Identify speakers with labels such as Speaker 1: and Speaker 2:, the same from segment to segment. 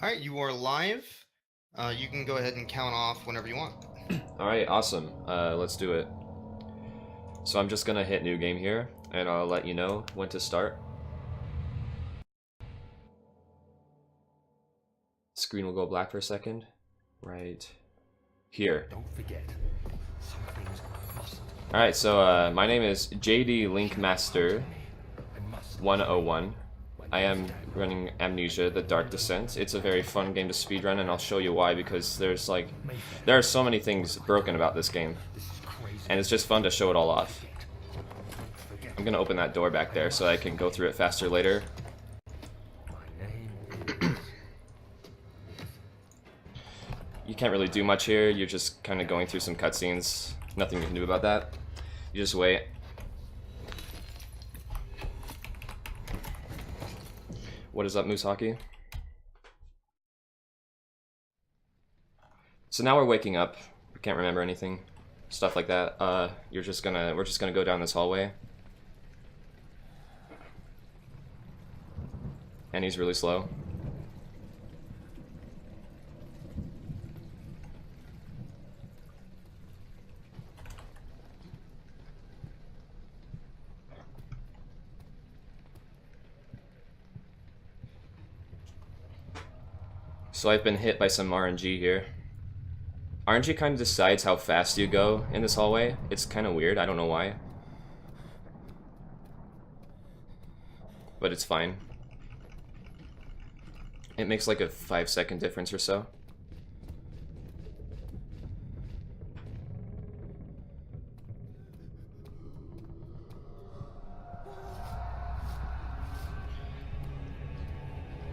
Speaker 1: Alright, you are live. You can go ahead and count off whenever you want.
Speaker 2: Alright, awesome. Let's do it. So I'm just gonna hit new game here, and I'll let you know when to start. Screen will go black for a second. Right here.
Speaker 3: Don't forget, some things mustn't.
Speaker 2: Alright, so my name is JDLinkMaster101. I am running Amnesia, The Dark Descent. It's a very fun game to speedrun, and I'll show you why, because there are so many things broken about this game. And it's just fun to show it all off. I'm gonna open that door back there so I can go through it faster later. You can't really do much here, you're just kind of going through some cutscenes. Nothing you can do about that. You just wait. What is up, Moose Hockey? So now we're waking up. We can't remember anything. Stuff like that. We're just gonna go down this hallway. And he's really slow. So I've been hit by some RNG here. RNG kind of decides how fast you go in this hallway. It's kind of weird, I don't know why. But it's fine. It makes like a 5-second difference or so.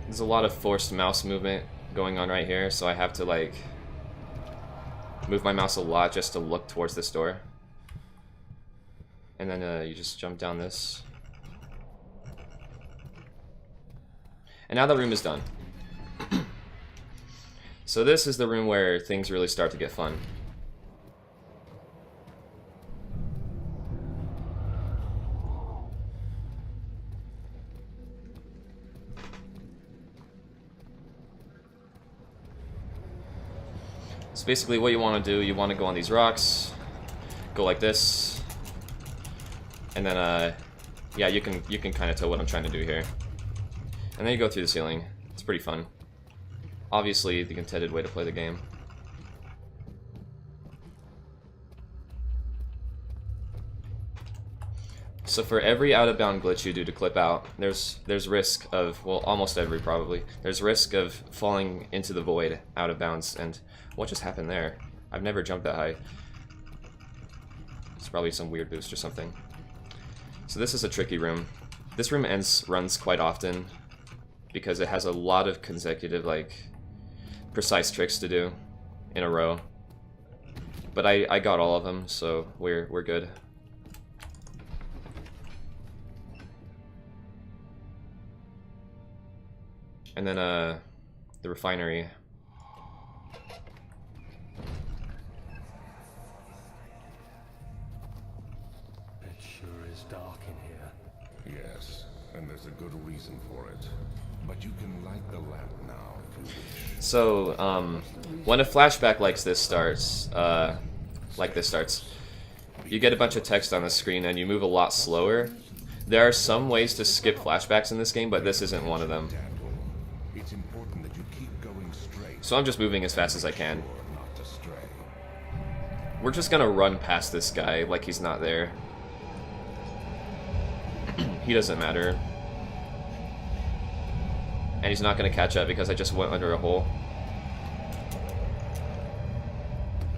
Speaker 2: There's a lot of forced mouse movement going on right here, so I have to like move my mouse a lot just to look towards this door. And then you just jump down this. And now the room is done. So this is the room where things really start to get fun. So basically what you want to do, you want to go on these rocks, go like this, and then yeah, you can kind of tell what I'm trying to do here. And then you go through the ceiling. It's pretty fun. Obviously the intended way to play the game. So for every out-of-bound glitch you do to clip out, there's risk of, well, almost every probably, there's risk of falling into the void out of bounds. And what just happened there? I've never jumped that high. It's probably some weird boost or something. So this is a tricky room. This room runs quite often because it has a lot of consecutive, like, precise tricks to do in a row. But I got all of them, so we're good. And then the refinery.
Speaker 3: It sure is dark in here.
Speaker 4: Yes, and there's a good reason for it. But you can light the lamp now if you wish.
Speaker 2: So, when a flashback like this starts, you get a bunch of text on the screen and you move a lot slower. There are some ways to skip flashbacks in this game, but this isn't one of them.
Speaker 4: It's important that you keep going straight.
Speaker 2: So I'm just moving as fast as I can.
Speaker 4: Not to stray.
Speaker 2: We're just gonna run past this guy like he's not there. He doesn't matter. And he's not gonna catch up because I just went under a hole.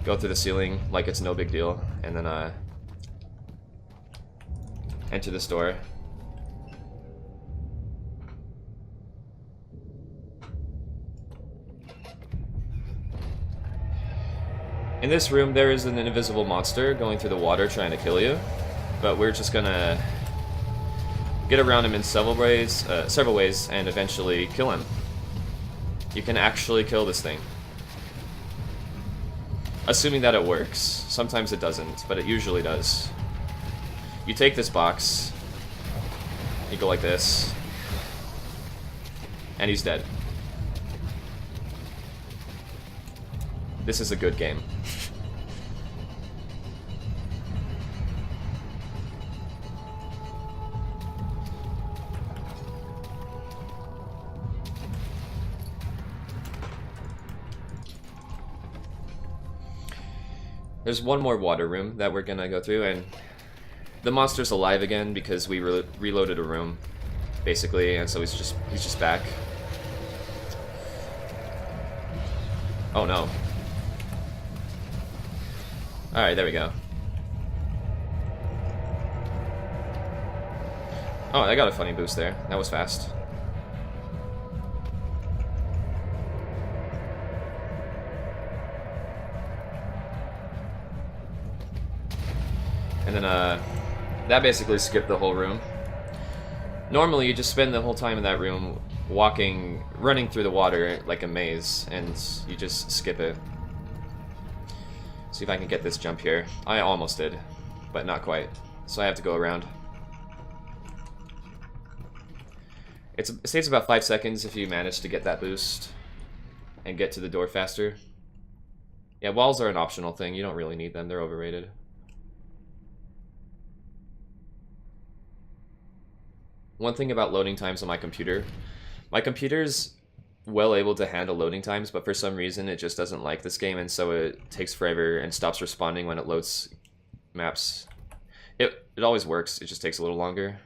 Speaker 2: Go through the ceiling like it's no big deal, and then enter this door. In this room, there is an invisible monster going through the water trying to kill you, but we're just gonna get around him in several ways, and eventually kill him. You can actually kill this thing. Assuming that it works. Sometimes it doesn't, but it usually does. You take this box, you go like this, and he's dead. This is a good game. There's one more water room that we're gonna go through, and the monster's alive again because we reloaded a room, basically, and so he's just back. Oh no. Alright, there we go. Oh, I got a funny boost there. That was fast. And then, that basically skipped the whole room. Normally, you just spend the whole time in that room running through the water like a maze, and you just skip it. See if I can get this jump here. I almost did, but not quite. So I have to go around. It takes about 5 seconds if you manage to get that boost and get to the door faster. Yeah, walls are an optional thing. You don't really need them. They're overrated. One thing about loading times on my computer's well able to handle loading times, but for some reason it just doesn't like this game, and so it takes forever and stops responding when it loads maps. It always works, it just takes a little longer.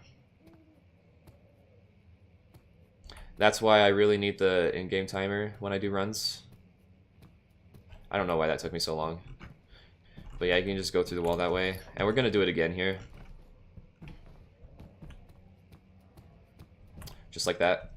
Speaker 2: That's why I really need the in-game timer when I do runs. I don't know why that took me so long. But yeah, you can just go through the wall that way. And we're gonna do it again here. Just like that.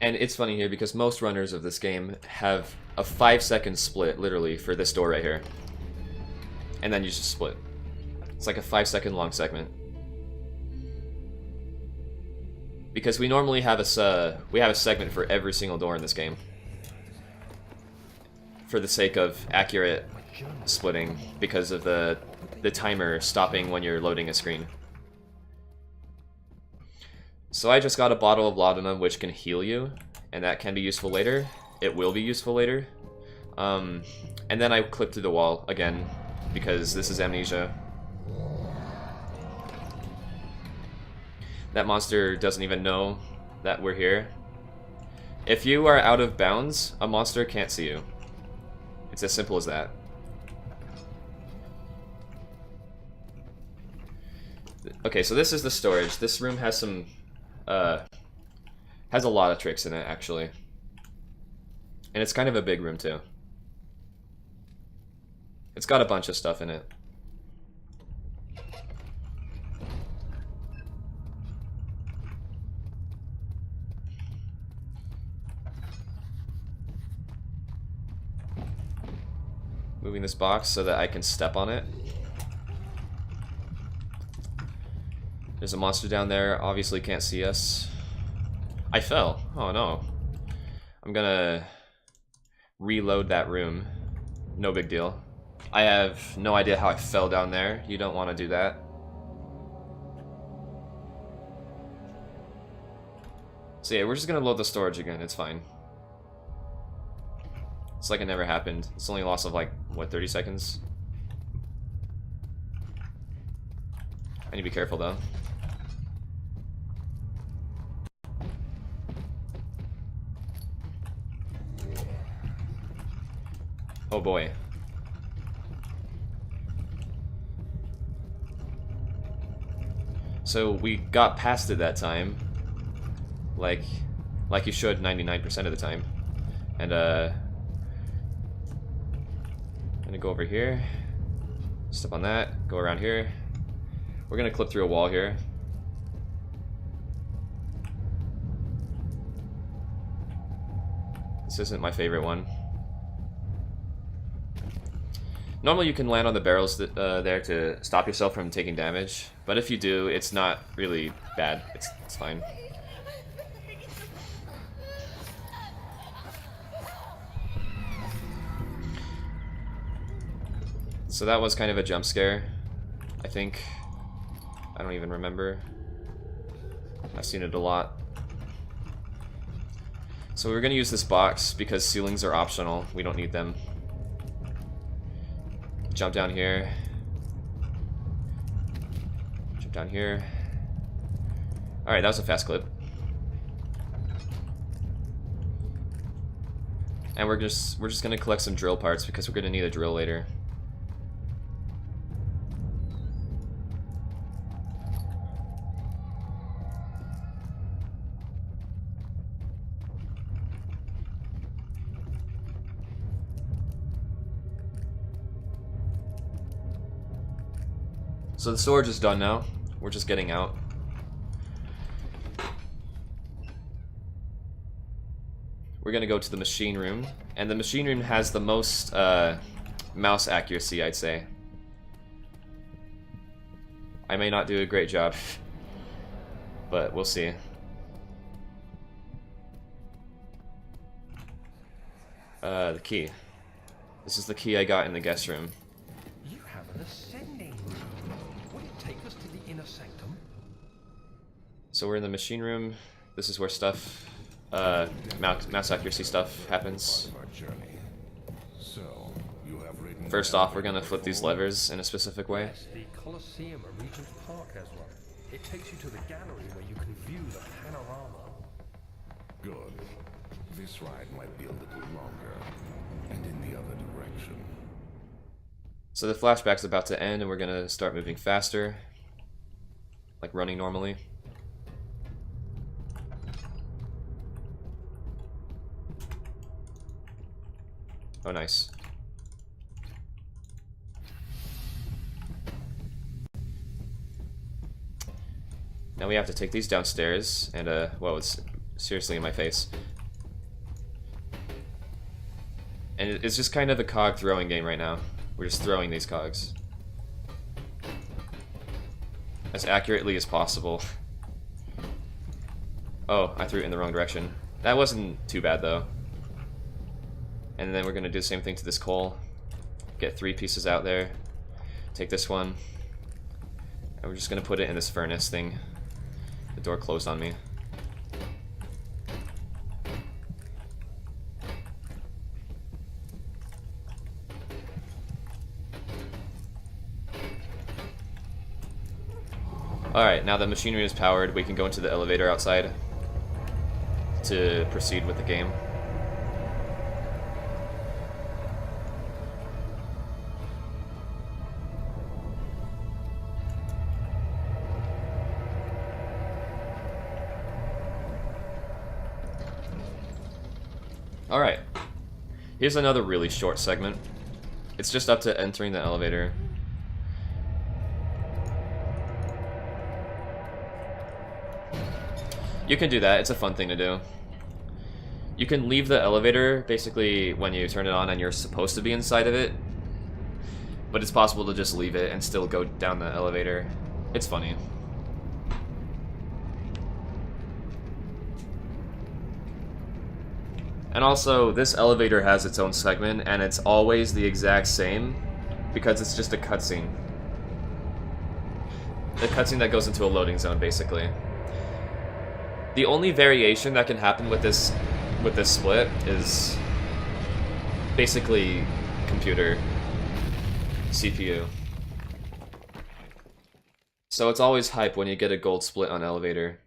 Speaker 2: And it's funny here because most runners of this game have a 5-second split, literally, for this door right here. And then you just split. It's like a 5-second long segment. Because we normally have a segment for every single door in this game. For the sake of accurate splitting, because of the timer stopping when you're loading a screen. So I just got a bottle of laudanum, which can heal you, and that can be useful later. It will be useful later. And then I clip through the wall again, because this is Amnesia. That monster doesn't even know that we're here. If you are out of bounds, a monster can't see you. It's as simple as that. Okay, so this is the storage. This room has some has a lot of tricks in it, actually. And it's kind of a big room too. It's got a bunch of stuff in it. Moving this box so that I can step on it. There's a monster down there, obviously can't see us. I fell. Oh no. I'm gonna reload that room. No big deal. I have no idea how I fell down there. You don't want to do that. So yeah, we're just gonna load the storage again, it's fine. It's like it never happened. It's only a loss of like, what, 30 seconds? I need to be careful though. Oh boy. So we got past it that time. Like you should 99% of the time. And I'm gonna go over here, step on that, go around here. We're gonna clip through a wall here. This isn't my favorite one. Normally you can land on the barrels there to stop yourself from taking damage, but if you do, it's not really bad. It's fine. So that was kind of a jump scare. I think. I don't even remember. I've seen it a lot. So we're gonna use this box because ceilings are optional. We don't need them. Jump down here. Jump down here. Alright, that was a fast clip. And we're just gonna collect some drill parts because we're gonna need a drill later. So the storage is done now. We're just getting out. We're gonna go to the machine room, and the machine room has the most mouse accuracy, I'd say. I may not do a great job, but we'll see. The key. This is the key I got in the guest room.
Speaker 3: You have an ascending room. Would it take us to the inner sanctum?
Speaker 2: So we're in the machine room. This is where stuff, mouse accuracy stuff happens.
Speaker 4: Part of our journey. So, you have ridden
Speaker 2: First off, we're gonna flip these levers in a specific way.
Speaker 3: Yes, the Colosseum at Regent's Park has one. It takes you to the gallery where you can view the panorama.
Speaker 4: Good. This ride might be a little longer, and in the other direction.
Speaker 2: So the flashback's about to end, and we're gonna start moving faster, like running normally. Oh, nice. Now we have to take these downstairs, and well, it's seriously in my face. And it's just kind of a cog throwing game right now. We're just throwing these cogs as accurately as possible. Oh, I threw it in the wrong direction. That wasn't too bad though. And then we're gonna do the same thing to this coal. Get 3 pieces out there. Take this one. And we're just gonna put it in this furnace thing. The door closed on me. Alright, now that machinery is powered, we can go into the elevator outside to proceed with the game. Alright, here's another really short segment. It's just up to entering the elevator. You can do that, it's a fun thing to do. You can leave the elevator basically when you turn it on and you're supposed to be inside of it. But it's possible to just leave it and still go down the elevator. It's funny. And also, this elevator has its own segment, and it's always the exact same, because it's just a cutscene. The cutscene that goes into a loading zone, basically. The only variation that can happen with this split is basically computer, CPU. So it's always hype when you get a gold split on elevator.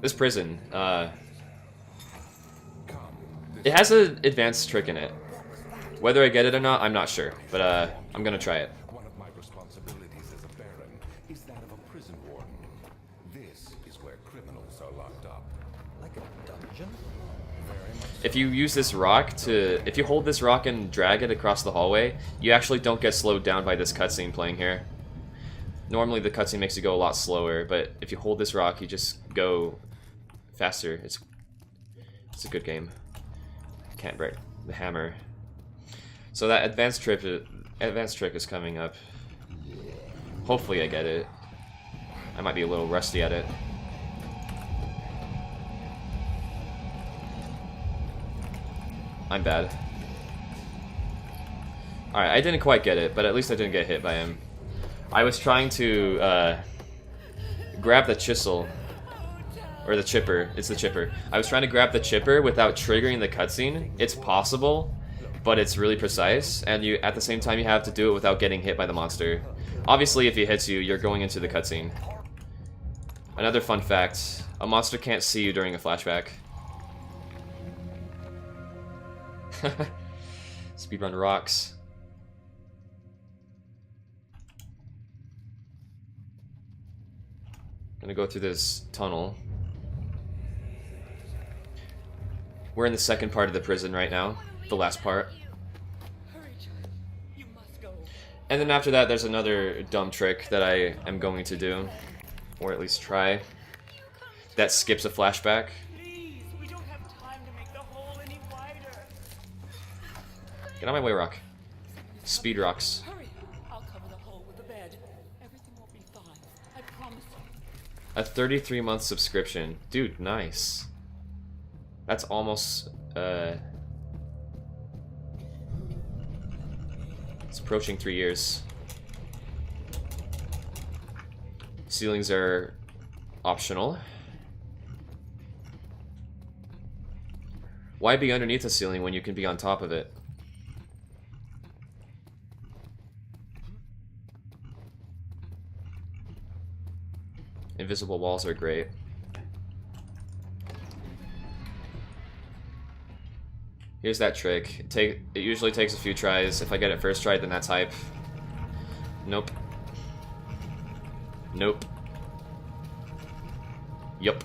Speaker 2: This prison, it has an advanced trick in it. Whether I get it or not, I'm not sure, but I'm gonna try it.
Speaker 4: One of my responsibilities as a baron is that of a prison warden. This is where criminals are locked up.
Speaker 3: Like a dungeon?
Speaker 2: If you use this rock if you hold this rock and drag it across the hallway, you actually don't get slowed down by this cutscene playing here. Normally the cutscene makes you go a lot slower, but if you hold this rock, you just go faster. It's a good game. Can't break the hammer. So that advanced trick is coming up. Hopefully I get it. I might be a little rusty at it. I'm bad. Alright, I didn't quite get it, but at least I didn't get hit by him. I was trying to grab the chisel. Or the chipper. It's the chipper. I was trying to grab the chipper without triggering the cutscene. It's possible, but it's really precise, and you at the same time you have to do it without getting hit by the monster. Obviously, if he hits you, you're going into the cutscene. Another fun fact, a monster can't see you during a flashback. Speedrun rocks. Gonna go through this tunnel. We're in the second part of the prison right now, the last part. And then after that, there's another dumb trick that I am going to do, or at least try, that skips a flashback.
Speaker 5: Please, we don't have time to make the hole any wider.
Speaker 2: Get out of my way, Rock. Speed rocks.
Speaker 5: Hurry, I'll cover the hole with the bed. Everything will be fine. I promise you.
Speaker 2: A 33-month subscription. Dude, nice. That's almost, it's approaching 3 years. Ceilings are optional. Why be underneath the ceiling when you can be on top of it? Invisible walls are great. Here's that trick. It usually takes a few tries. If I get it first try, then that's hype. Nope. Nope. Yup.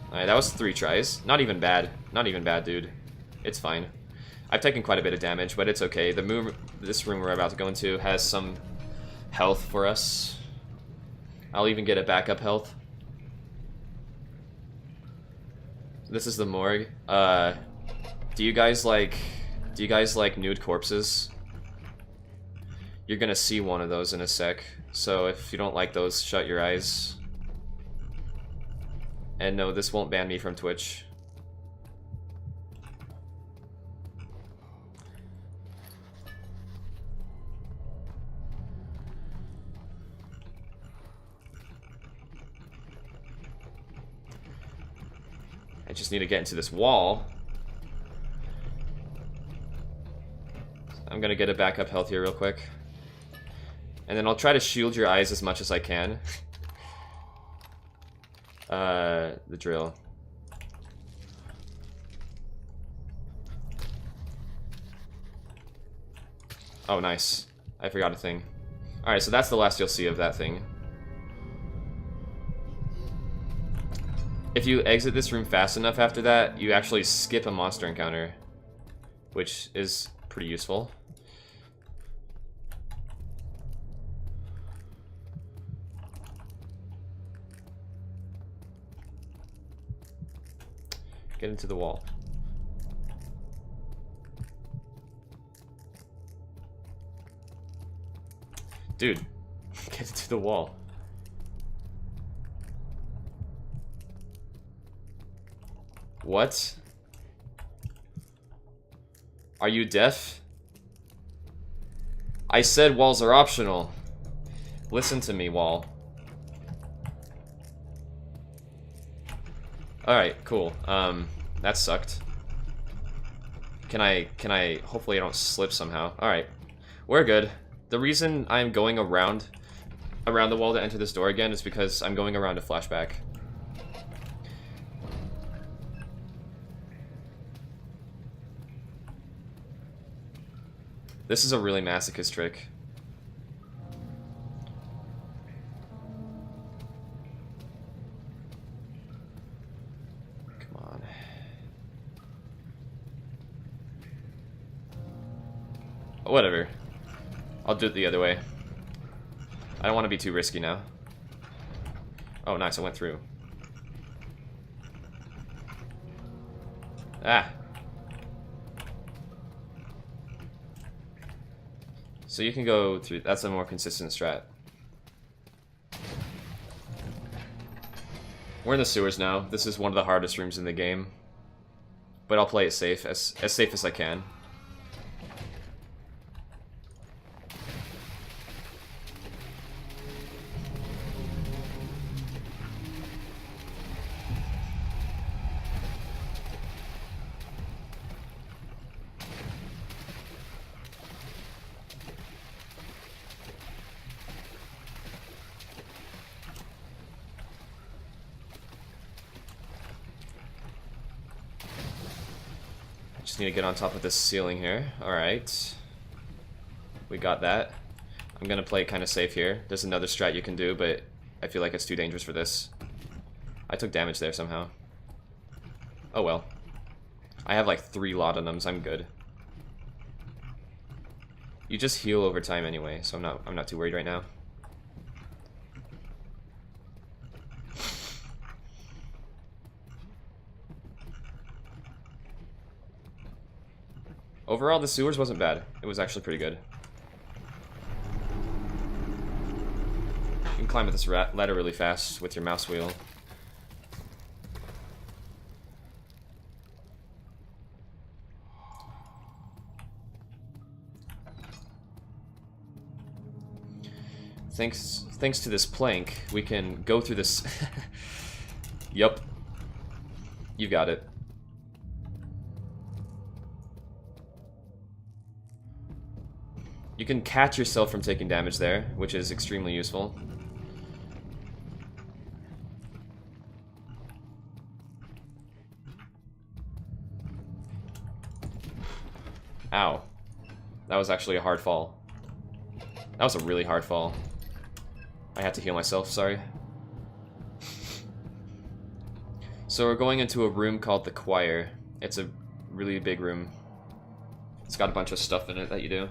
Speaker 2: Alright, that was 3 tries. Not even bad. Not even bad, dude. It's fine. I've taken quite a bit of damage, but it's okay. This room we're about to go into has some health for us. I'll even get a backup health. This is the morgue. Do you guys like nude corpses? You're gonna see one of those in a sec. So if you don't like those, shut your eyes. And no, this won't ban me from Twitch. I just need to get into this wall. I'm gonna get a backup health here real quick. And then I'll try to shield your eyes as much as I can. The drill. Oh, nice. I forgot a thing. Alright, so that's the last you'll see of that thing. If you exit this room fast enough after that, you actually skip a monster encounter, which is pretty useful. Get into the wall. Dude, get into the wall. What? Are you deaf? I said walls are optional. Listen to me, wall. Alright, cool. That sucked. Can I, hopefully I don't slip somehow. Alright, we're good. The reason I'm going around the wall to enter this door again is because I'm going around a flashback. This is a really masochist trick. Come on. Whatever. I'll do it the other way. I don't want to be too risky now. Oh, nice, I went through. Ah! So you can go through, that's a more consistent strat. We're in the sewers now. This is one of the hardest rooms in the game. But I'll play it safe, as safe as I can. Just need to get on top of this ceiling here. Alright. We got that. I'm gonna play it kind of safe here. There's another strat you can do, but I feel like it's too dangerous for this. I took damage there somehow. Oh well. I have like 3 laudanums, I'm good. You just heal over time anyway, so I'm not too worried right now. Overall, the sewers wasn't bad. It was actually pretty good. You can climb up this ladder really fast with your mouse wheel. Thanks to this plank, we can go through this... Yup. You got it. You can catch yourself from taking damage there, which is extremely useful. Ow. That was actually a hard fall. That was a really hard fall. I had to heal myself, sorry. So we're going into a room called the Choir. It's a really big room. It's got a bunch of stuff in it that you do.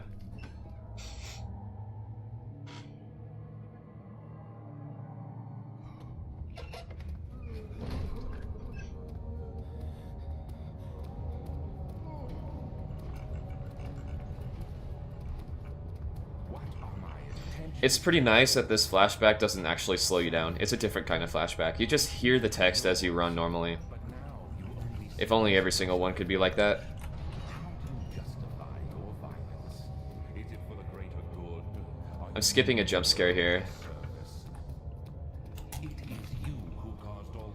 Speaker 2: It's pretty nice that this flashback doesn't actually slow you down. It's a different kind of flashback. You just hear the text as you run normally. If only every single one could be like that. I'm skipping a jump scare here.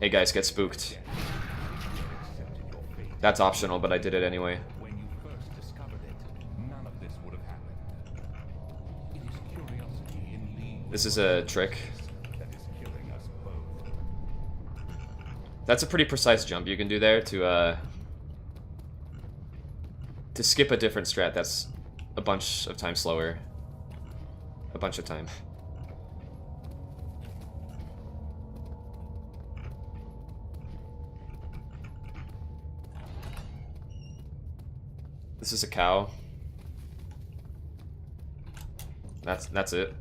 Speaker 2: Hey guys, get spooked. That's optional, but I did it anyway. This is a trick. That's a pretty precise jump you can do there to skip a different strat that's a bunch of time slower. A bunch of time. This is a cow. That's it.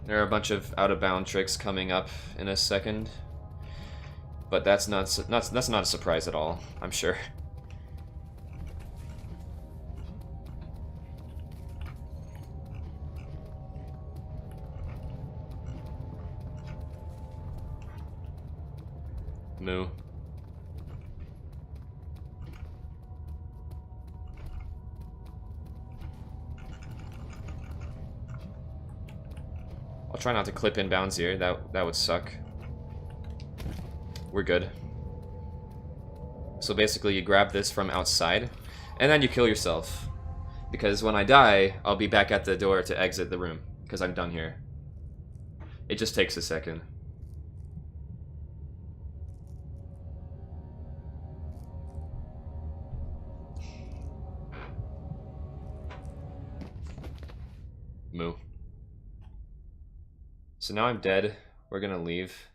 Speaker 2: There are a bunch of out-of-bound tricks coming up in a second, but that's not a surprise at all, I'm sure. Moo. I'll try not to clip inbounds here, that would suck. We're good. So basically you grab this from outside, and then you kill yourself. Because when I die, I'll be back at the door to exit the room, because I'm done here. It just takes a second. Moo. So now I'm dead. We're gonna leave.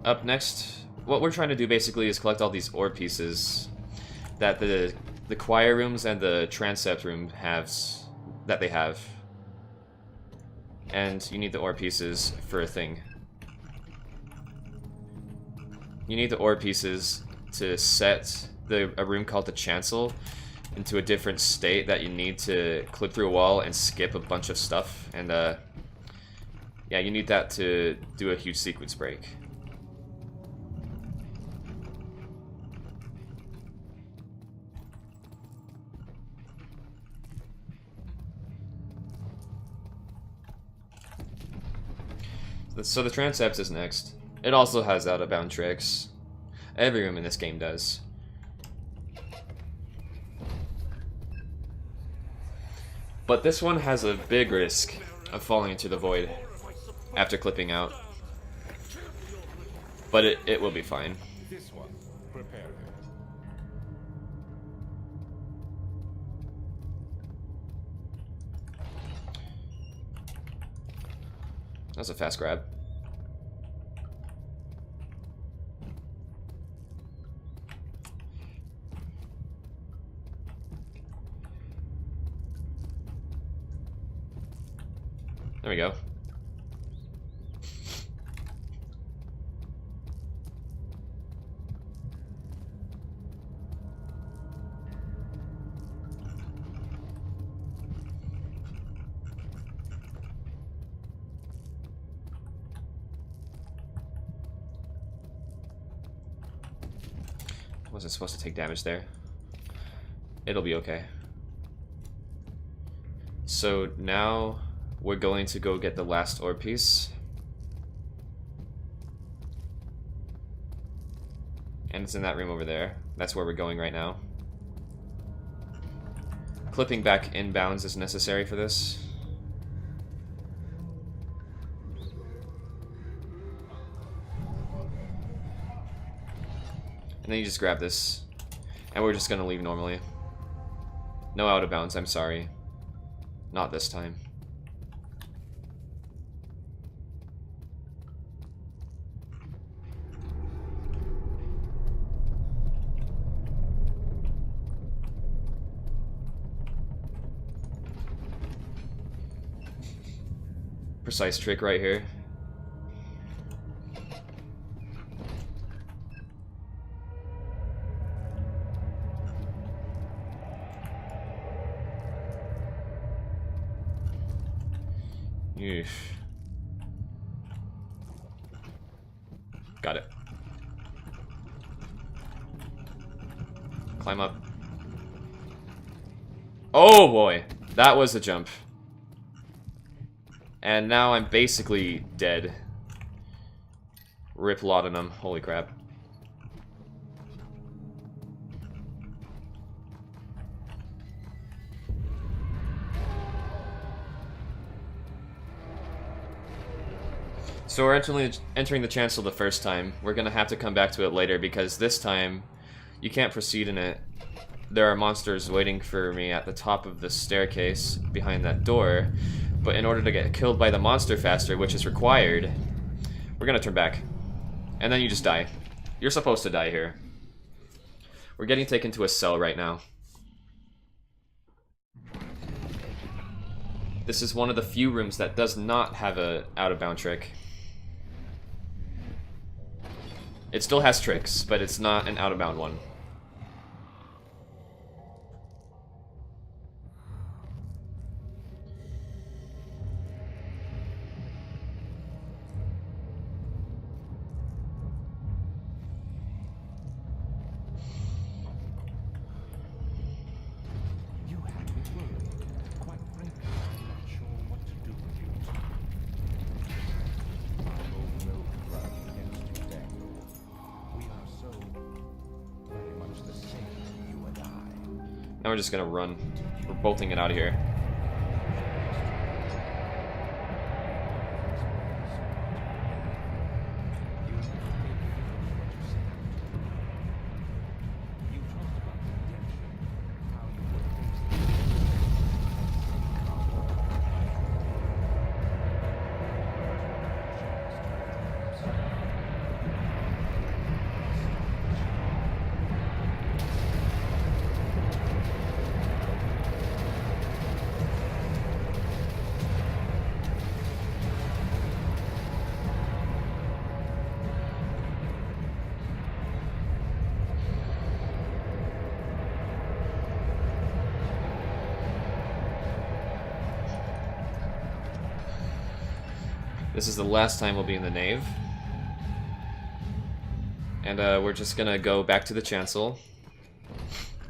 Speaker 2: Up next, what we're trying to do basically is collect all these ore pieces that the choir rooms and the transept room that they have. and you need the ore pieces for a thing. You need the ore pieces to set a room called the chancel into a different state that you need to clip through a wall and skip a bunch of stuff, and yeah, you need that to do a huge sequence break. So the transept is next. It also has out-of-bound tricks. Every room in this game does. But this one has a big risk of falling into the void after clipping out. But it will be fine.
Speaker 4: This one, prepare it.
Speaker 2: That was a fast grab. There we go. Wasn't supposed to take damage there. It'll be okay. So now we're going to go get the last ore piece. And it's in that room over there. That's where we're going right now. Clipping back inbounds is necessary for this. And then you just grab this. And we're just gonna leave normally. No out of bounds, I'm sorry. Not this time. Precise trick right here. Yeesh. Got it. Climb up. Oh boy, that was a jump. And now I'm basically dead. Rip laudanum, holy crap. So we're entering the chancel the first time. We're gonna have to come back to it later because this time you can't proceed in it. There are monsters waiting for me at the top of the staircase behind that door. But in order to get killed by the monster faster, which is required, we're gonna turn back. And then you just die. You're supposed to die here. We're getting taken to a cell right now. This is one of the few rooms that does not have a out-of-bound trick. It still has tricks, but it's not an out-of-bound one.
Speaker 4: You had me worried. Quite frankly, I'm not sure what to do with you. I hold no grudge against you, Daniel. We are so very much the same, you and I.
Speaker 2: Now we're just gonna run. We're bolting it out of here. This is the last time we'll be in the nave. And we're just gonna go back to the chancel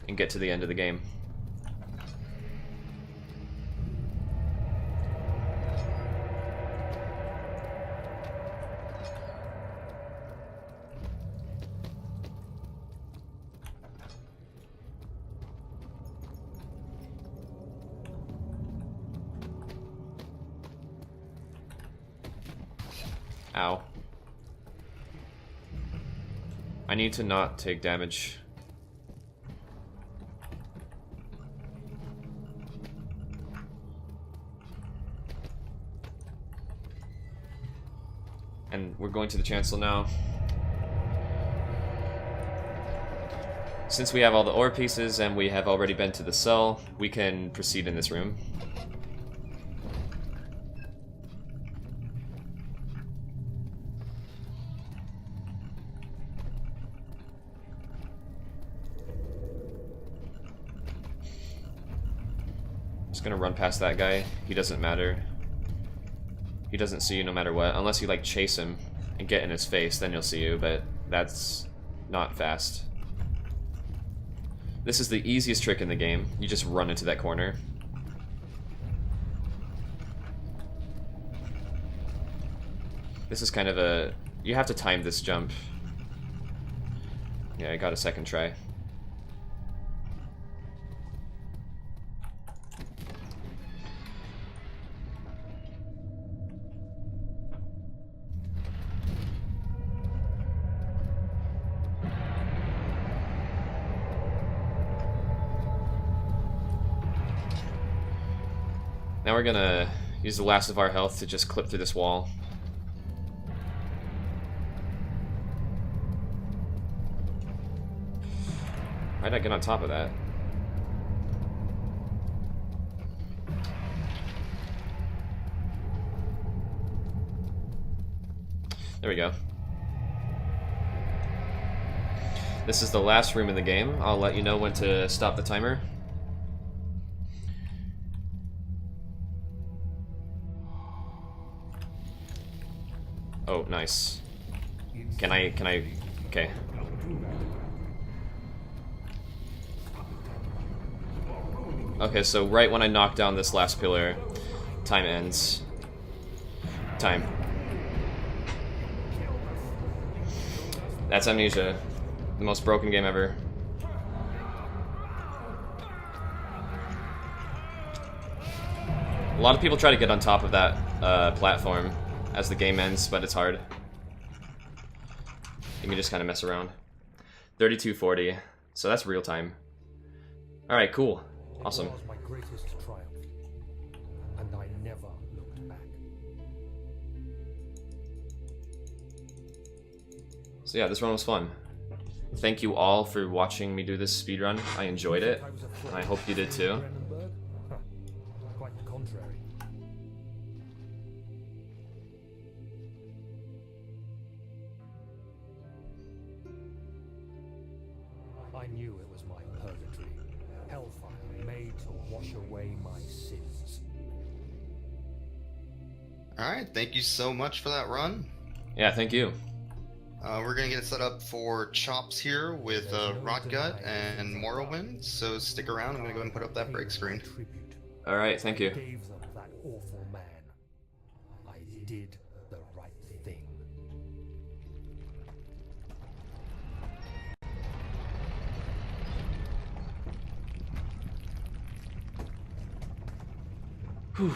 Speaker 2: and get to the end of the game. Ow. I need to not take damage. And we're going to the chancel now. Since we have all the ore pieces and we have already been to the cell, we can proceed in this room. Just gonna run past that guy. He doesn't matter. He doesn't see you no matter what. Unless you like chase him and get in his face, then he'll see you, but that's not fast. This is the easiest trick in the game. You just run into that corner. This is kind of a... You have to time this jump. Yeah, I got a second try. Now we're gonna use the last of our health to just clip through this wall. How'd I get on top of that? There we go. This is the last room in the game. I'll let you know when to stop the timer. Oh, nice. Can I, okay. Okay, so right when I knock down this last pillar, time ends. Time. That's Amnesia. The most broken game ever. A lot of people try to get on top of that platform as the game ends, but it's hard. You can just kind of mess around. 3240, so that's real time. Alright, cool. Awesome.
Speaker 3: It was my greatest triumph, and I never looked back.
Speaker 2: So yeah, this run was fun. Thank you all for watching me do this speedrun. I enjoyed it, and I hope you did too.
Speaker 3: Brandenburg? Huh. Quite the contrary. I knew it was my purgatory, hellfire made to wash away my sins.
Speaker 1: Alright, thank you so much for that run.
Speaker 2: Yeah, thank you.
Speaker 1: We're gonna get set up for chops here with Rotgut and Morrowind, so stick around. I'm gonna go ahead and put up that break screen.
Speaker 2: Alright, thank you.
Speaker 3: Gave them that awful man. I did the right thing.
Speaker 2: Whew.